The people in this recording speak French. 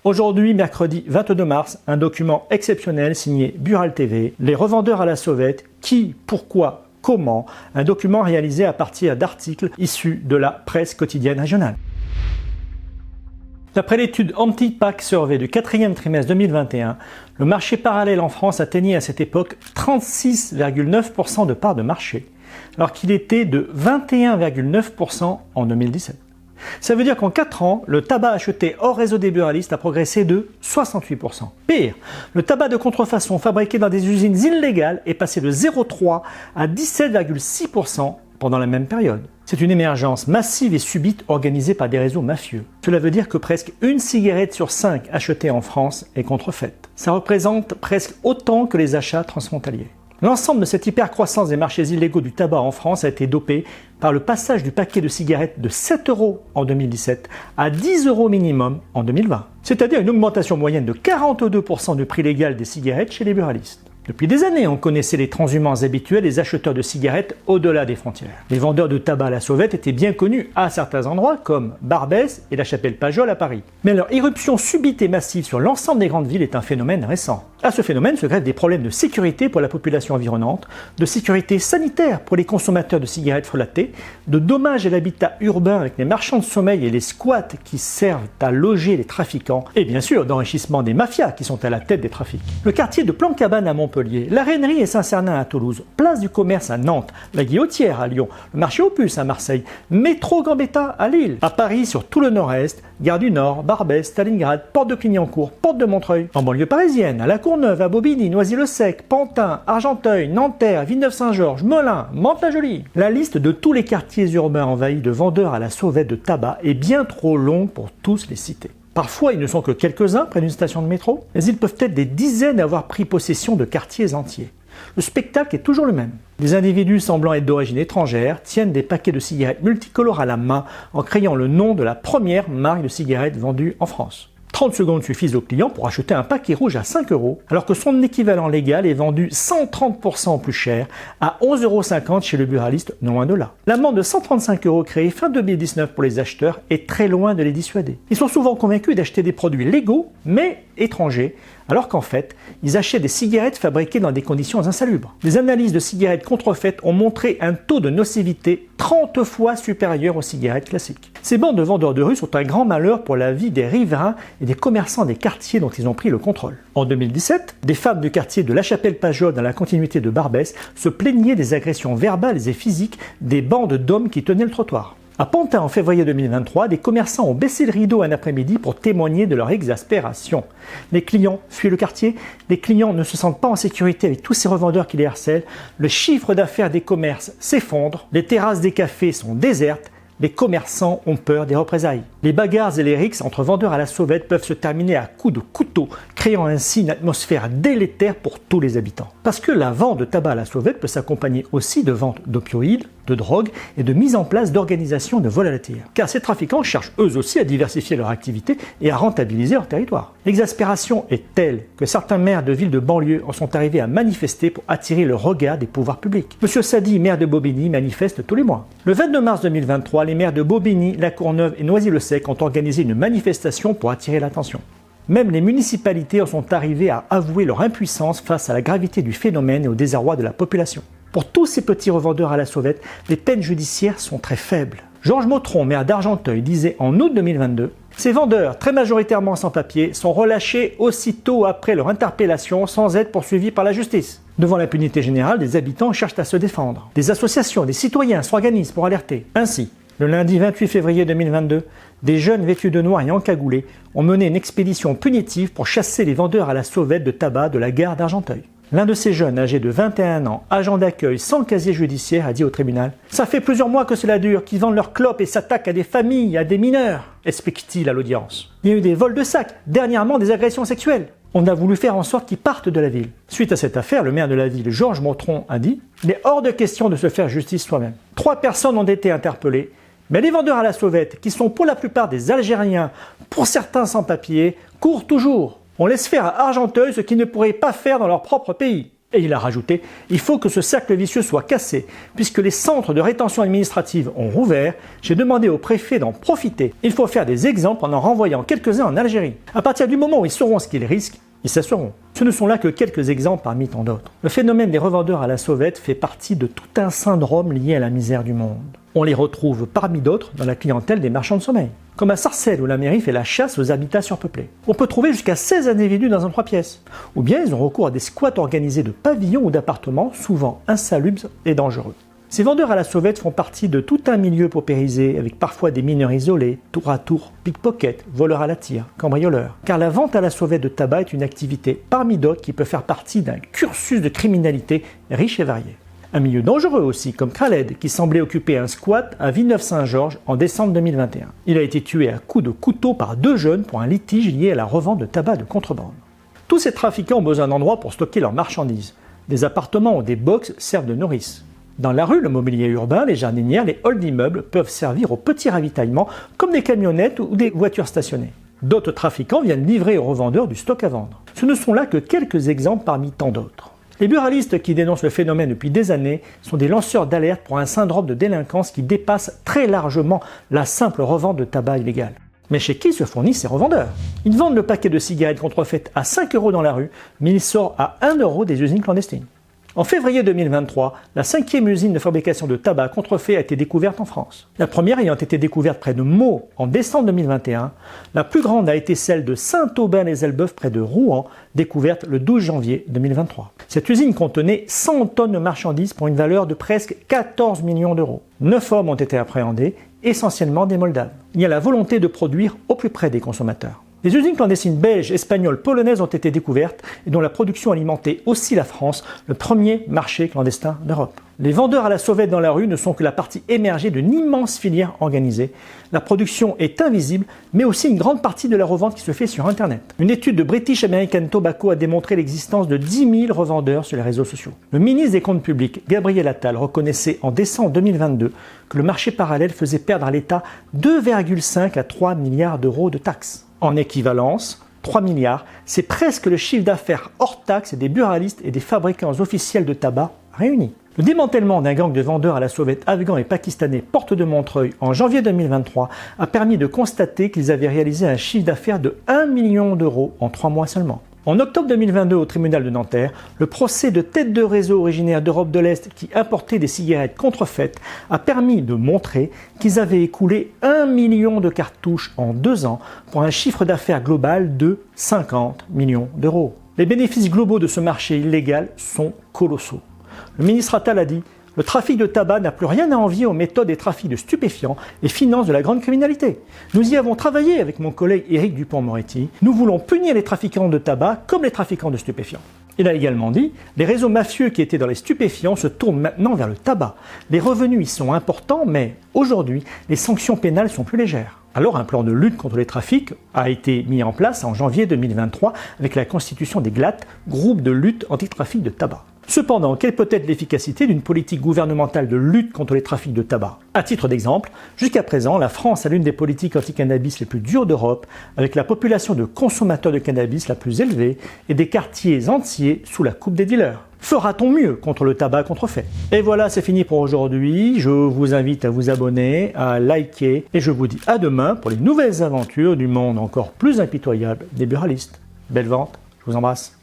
Aujourd'hui, mercredi 22 mars, un document exceptionnel signé Bural TV, les revendeurs à la sauvette, qui, pourquoi, comment, un document réalisé à partir d'articles issus de la presse quotidienne régionale. D'après l'étude Anti-Pack Survey du 4e trimestre 2021, le marché parallèle en France atteignait à cette époque 36,9% de part de marché, alors qu'il était de 21,9% en 2017. Ça veut dire qu'en 4 ans, le tabac acheté hors réseau des buralistes a progressé de 68%. Pire, le tabac de contrefaçon fabriqué dans des usines illégales est passé de 0,3 à 17,6% pendant la même période. C'est une émergence massive et subite organisée par des réseaux mafieux. Cela veut dire que presque une cigarette sur 5 achetée en France est contrefaite. Ça représente presque autant que les achats transfrontaliers. L'ensemble de cette hypercroissance des marchés illégaux du tabac en France a été dopé par le passage du paquet de cigarettes de 7 € en 2017 à 10 € minimum en 2020. C'est-à-dire une augmentation moyenne de 42% du prix légal des cigarettes chez les buralistes. Depuis des années, on connaissait les transhumances habituelles des acheteurs de cigarettes au-delà des frontières. Les vendeurs de tabac à la sauvette étaient bien connus à certains endroits comme Barbès et la Chapelle-Pajol à Paris. Mais leur irruption subite et massive sur l'ensemble des grandes villes est un phénomène récent. À ce phénomène se greffent des problèmes de sécurité pour la population environnante, de sécurité sanitaire pour les consommateurs de cigarettes frelatées, de dommages à l'habitat urbain avec les marchands de sommeil et les squats qui servent à loger les trafiquants, et bien sûr d'enrichissement des mafias qui sont à la tête des trafics. Le quartier de Plan-Cabane à Montpellier, la Rainerie et Saint-Cernin à Toulouse, Place du Commerce à Nantes, la Guillotière à Lyon, le marché aux puces à Marseille, Métro Gambetta à Lille, à Paris sur tout le nord-est, Gare du Nord, Barbès, Stalingrad, Porte de Clignancourt, Porte de Montreuil, en banlieue parisienne, à La Courneuve, à Bobigny, Noisy-le-Sec, Pantin, Argenteuil, Nanterre, Villeneuve-Saint-Georges, Melun, Mantes-la-Jolie. La liste de tous les quartiers urbains envahis de vendeurs à la sauvette de tabac est bien trop longue pour tous les citer. Parfois, ils ne sont que quelques-uns près d'une station de métro, mais ils peuvent être des dizaines à avoir pris possession de quartiers entiers. Le spectacle est toujours le même. Des individus semblant être d'origine étrangère tiennent des paquets de cigarettes multicolores à la main en criant le nom de la première marque de cigarettes vendue en France. 30 secondes suffisent au client pour acheter un paquet rouge à 5 €, alors que son équivalent légal est vendu 130% plus cher à 11,50 € chez le buraliste, non loin de là. L'amende de 135 € créée fin 2019 pour les acheteurs est très loin de les dissuader. Ils sont souvent convaincus d'acheter des produits légaux, mais étrangers, alors qu'en fait, ils achètent des cigarettes fabriquées dans des conditions insalubres. Les analyses de cigarettes contrefaites ont montré un taux de nocivité 30 fois supérieur aux cigarettes classiques. Ces bandes de vendeurs de rue sont un grand malheur pour la vie des riverains et des commerçants des quartiers dont ils ont pris le contrôle. En 2017, des femmes du quartier de la Chapelle-Pajol dans la continuité de Barbès se plaignaient des agressions verbales et physiques des bandes d'hommes qui tenaient le trottoir. À Pantin, en février 2023, des commerçants ont baissé le rideau un après-midi pour témoigner de leur exaspération. Les clients fuient le quartier, les clients ne se sentent pas en sécurité avec tous ces revendeurs qui les harcèlent, le chiffre d'affaires des commerces s'effondre, les terrasses des cafés sont désertes, les commerçants ont peur des représailles. Les bagarres et les rixes entre vendeurs à la sauvette peuvent se terminer à coups de couteau, créant ainsi une atmosphère délétère pour tous les habitants. Parce que la vente de tabac à la sauvette peut s'accompagner aussi de vente d'opioïdes, de drogue et de mise en place d'organisations de vol à la tire. Car ces trafiquants cherchent eux aussi à diversifier leur activité et à rentabiliser leur territoire. L'exaspération est telle que certains maires de villes de banlieue en sont arrivés à manifester pour attirer le regard des pouvoirs publics. Monsieur Sadi, maire de Bobigny, manifeste tous les mois. Le 22 mars 2023, les maires de Bobigny, La Courneuve et Noisy-le-Sec ont organisé une manifestation pour attirer l'attention. Même les municipalités en sont arrivées à avouer leur impuissance face à la gravité du phénomène et au désarroi de la population. Pour tous ces petits revendeurs à la sauvette, les peines judiciaires sont très faibles. Georges Mautron, maire d'Argenteuil, disait en août 2022 « Ces vendeurs, très majoritairement sans papier, sont relâchés aussitôt après leur interpellation sans être poursuivis par la justice. Devant l'impunité générale, des habitants cherchent à se défendre. Des associations, des citoyens s'organisent pour alerter. Ainsi, le lundi 28 février 2022, des jeunes vêtus de noir et encagoulés ont mené une expédition punitive pour chasser les vendeurs à la sauvette de tabac de la gare d'Argenteuil. L'un de ces jeunes, âgé de 21 ans, agent d'accueil sans casier judiciaire, a dit au tribunal « Ça fait plusieurs mois que cela dure, qu'ils vendent leurs clopes et s'attaquent à des familles, à des mineurs », explique-t-il à l'audience. Il y a eu des vols de sacs, dernièrement des agressions sexuelles. On a voulu faire en sorte qu'ils partent de la ville. Suite à cette affaire, le maire de la ville, Georges Mautron, a dit « Il est hors de question de se faire justice soi-même. 3 personnes ont été interpellées, mais les vendeurs à la sauvette, qui sont pour la plupart des Algériens, pour certains sans papier, courent toujours. On laisse faire à Argenteuil ce qu'ils ne pourraient pas faire dans leur propre pays. Et il a rajouté « Il faut que ce cercle vicieux soit cassé. Puisque les centres de rétention administrative ont rouvert, j'ai demandé au préfet d'en profiter. Il faut faire des exemples en renvoyant quelques-uns en Algérie. À partir du moment où ils sauront ce qu'ils risquent, ils cesseront. » Ce ne sont là que quelques exemples parmi tant d'autres. Le phénomène des revendeurs à la sauvette fait partie de tout un syndrome lié à la misère du monde. On les retrouve parmi d'autres dans la clientèle des marchands de sommeil. Comme à Sarcelles où la mairie fait la chasse aux habitats surpeuplés. On peut trouver jusqu'à 16 individus dans un 3 pièces. Ou bien ils ont recours à des squats organisés de pavillons ou d'appartements, souvent insalubres et dangereux. Ces vendeurs à la sauvette font partie de tout un milieu paupérisé, avec parfois des mineurs isolés, tour à tour, pickpocket, voleurs à la tire, cambrioleurs. Car la vente à la sauvette de tabac est une activité parmi d'autres qui peut faire partie d'un cursus de criminalité riche et varié. Un milieu dangereux aussi, comme Khaled, qui semblait occuper un squat à Villeneuve-Saint-Georges en décembre 2021. Il a été tué à coups de couteau par 2 jeunes pour un litige lié à la revente de tabac de contrebande. Tous ces trafiquants ont besoin d'endroits pour stocker leurs marchandises. Des appartements ou des box servent de nourrice. Dans la rue, le mobilier urbain, les jardinières, les halls d'immeubles peuvent servir au petit ravitaillement comme des camionnettes ou des voitures stationnées. D'autres trafiquants viennent livrer aux revendeurs du stock à vendre. Ce ne sont là que quelques exemples parmi tant d'autres. Les buralistes qui dénoncent le phénomène depuis des années sont des lanceurs d'alerte pour un syndrome de délinquance qui dépasse très largement la simple revente de tabac illégal. Mais chez qui se fournissent ces revendeurs? Ils vendent le paquet de cigarettes contrefaites à 5 € dans la rue, mais il sort à 1 € des usines clandestines. En février 2023, la 5e usine de fabrication de tabac contrefait a été découverte en France. La première ayant été découverte près de Meaux en décembre 2021, la plus grande a été celle de Saint-Aubin-les-Elbeuf près de Rouen, découverte le 12 janvier 2023. Cette usine contenait 100 tonnes de marchandises pour une valeur de presque 14 millions d'euros. 9 hommes ont été appréhendés, essentiellement des Moldaves. Il y a la volonté de produire au plus près des consommateurs. Des usines clandestines belges, espagnoles, polonaises ont été découvertes et dont la production alimentait aussi la France, le premier marché clandestin d'Europe. Les vendeurs à la sauvette dans la rue ne sont que la partie émergée d'une immense filière organisée. La production est invisible, mais aussi une grande partie de la revente qui se fait sur Internet. Une étude de British American Tobacco a démontré l'existence de 10 000 revendeurs sur les réseaux sociaux. Le ministre des Comptes publics, Gabriel Attal, reconnaissait en décembre 2022 que le marché parallèle faisait perdre à l'État 2,5 à 3 milliards d'euros de taxes. En équivalence, 3 milliards, c'est presque le chiffre d'affaires hors taxes des buralistes et des fabricants officiels de tabac réunis. Le démantèlement d'un gang de vendeurs à la sauvette afghans et pakistanais porte de Montreuil en janvier 2023 a permis de constater qu'ils avaient réalisé un chiffre d'affaires de 1 million d'euros en 3 mois seulement. En octobre 2022, au tribunal de Nanterre, le procès de têtes de réseau originaires d'Europe de l'Est qui importaient des cigarettes contrefaites a permis de montrer qu'ils avaient écoulé 1 million de cartouches en 2 ans pour un chiffre d'affaires global de 50 millions d'euros. Les bénéfices globaux de ce marché illégal sont colossaux. Le ministre Attal a dit « Le trafic de tabac n'a plus rien à envier aux méthodes des trafics de stupéfiants et finances de la grande criminalité. Nous y avons travaillé avec mon collègue Éric Dupond-Moretti. Nous voulons punir les trafiquants de tabac comme les trafiquants de stupéfiants. » Il a également dit « Les réseaux mafieux qui étaient dans les stupéfiants se tournent maintenant vers le tabac. Les revenus y sont importants, mais aujourd'hui, les sanctions pénales sont plus légères. » Alors un plan de lutte contre les trafics a été mis en place en janvier 2023 avec la constitution des GLAT, groupes de lutte anti-trafic de tabac. Cependant, quelle peut être l'efficacité d'une politique gouvernementale de lutte contre les trafics de tabac? À titre d'exemple, jusqu'à présent, la France a l'une des politiques anti-cannabis les plus dures d'Europe, avec la population de consommateurs de cannabis la plus élevée et des quartiers entiers sous la coupe des dealers. Fera-t-on mieux contre le tabac contrefait? Et voilà, c'est fini pour aujourd'hui. Je vous invite à vous abonner, à liker et je vous dis à demain pour les nouvelles aventures du monde encore plus impitoyable des buralistes. Belle vente, je vous embrasse.